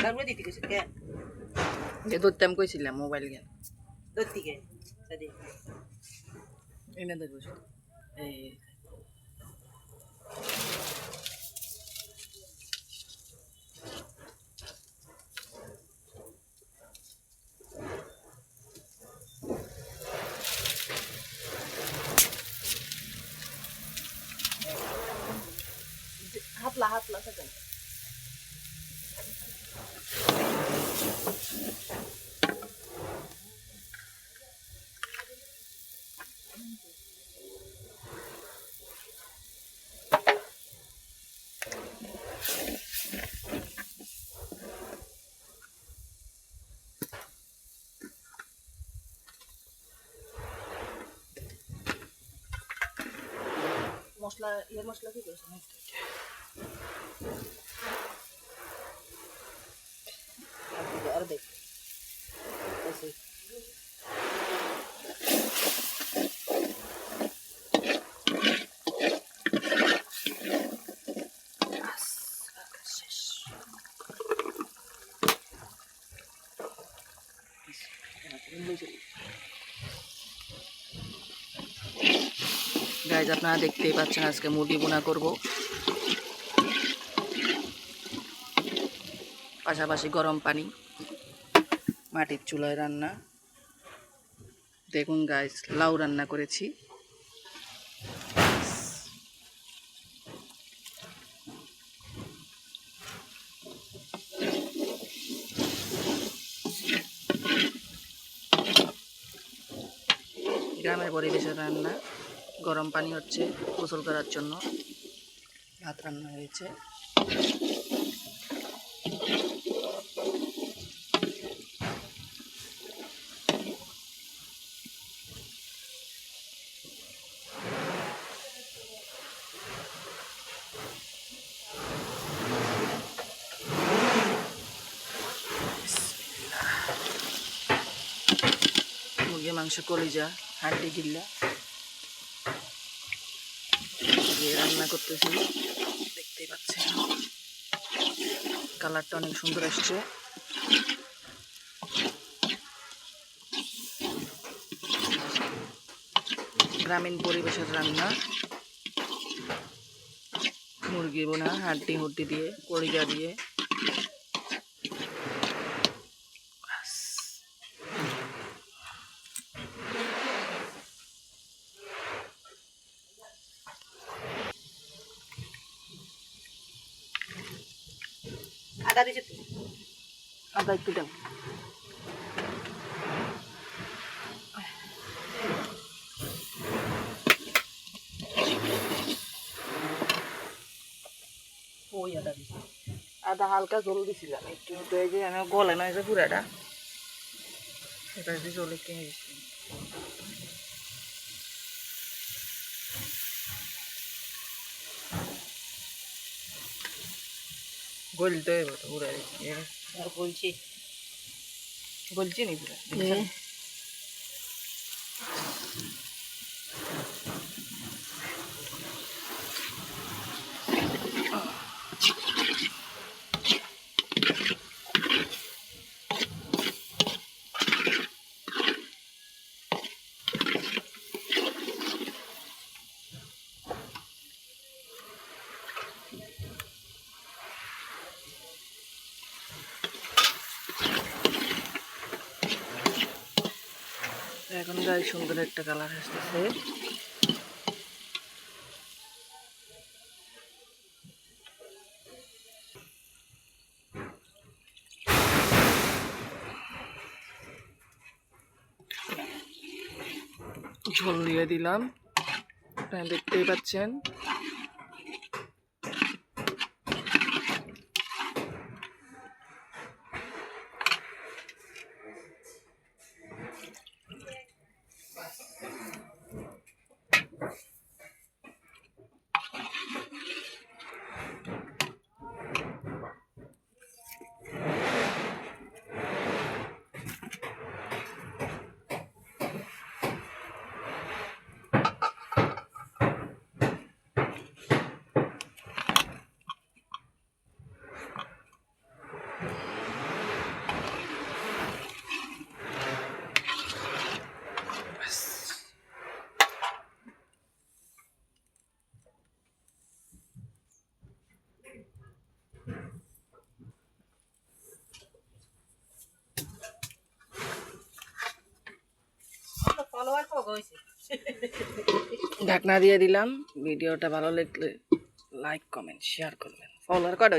তারপরে দিতে গেছে কে যে ধরতাম কইছিলাম মোবাইল গেল ধরতে গে সাদি এনে দেখো এই হাতলা সেকেন্ড মশলা মশলা কি করেছেন আর দেখ গাইজ আপনারা দেখতেই পাচ্ছেন আজকে মুরগি বোনা করব পাশাপাশি গরম পানি মাটির চুলায় রান্না দেখুন গাইজ লাউ রান্না করেছি গ্রামের পরিবেশের রান্না গরম পানি হচ্ছে গোসল করার জন্য ভাত রান্না হয়েছে মুরগির মাংস কলিজা হাড্ডি গিল্লা দিয়ে রান্না করতেছি দেখতেই পাচ্ছেন কালারটা অনেক সুন্দর আসছে গ্রামীণ পরিবেশের রান্না মুরগি বোনা হাড্ডি হুড্ডি দিয়ে কলিজা দিয়ে আদা দিছে তো আদা একটু দাও ওই আদা দিছি আদা হালকা জল দিছিলাম একটু তো এই যে আমি গলে নয় যে পুরাটা সেটা দিয়ে জল একটু দিচ্ছি গলতে হবে তো পুরা আর বলছি গলছি নি পুরা এখন গায়ে সুন্দর একটা কালার আসতেছে ঝোল দিয়ে দিলাম আপনারা দেখতেই পাচ্ছেন ফলোয়ার কম হয়েছে ঢাকনা দিয়ে দিলাম। ভিডিওটা ভালো লাগলে লাইক কমেন্ট শেয়ার করবেন। ফলোয়ার কয়টা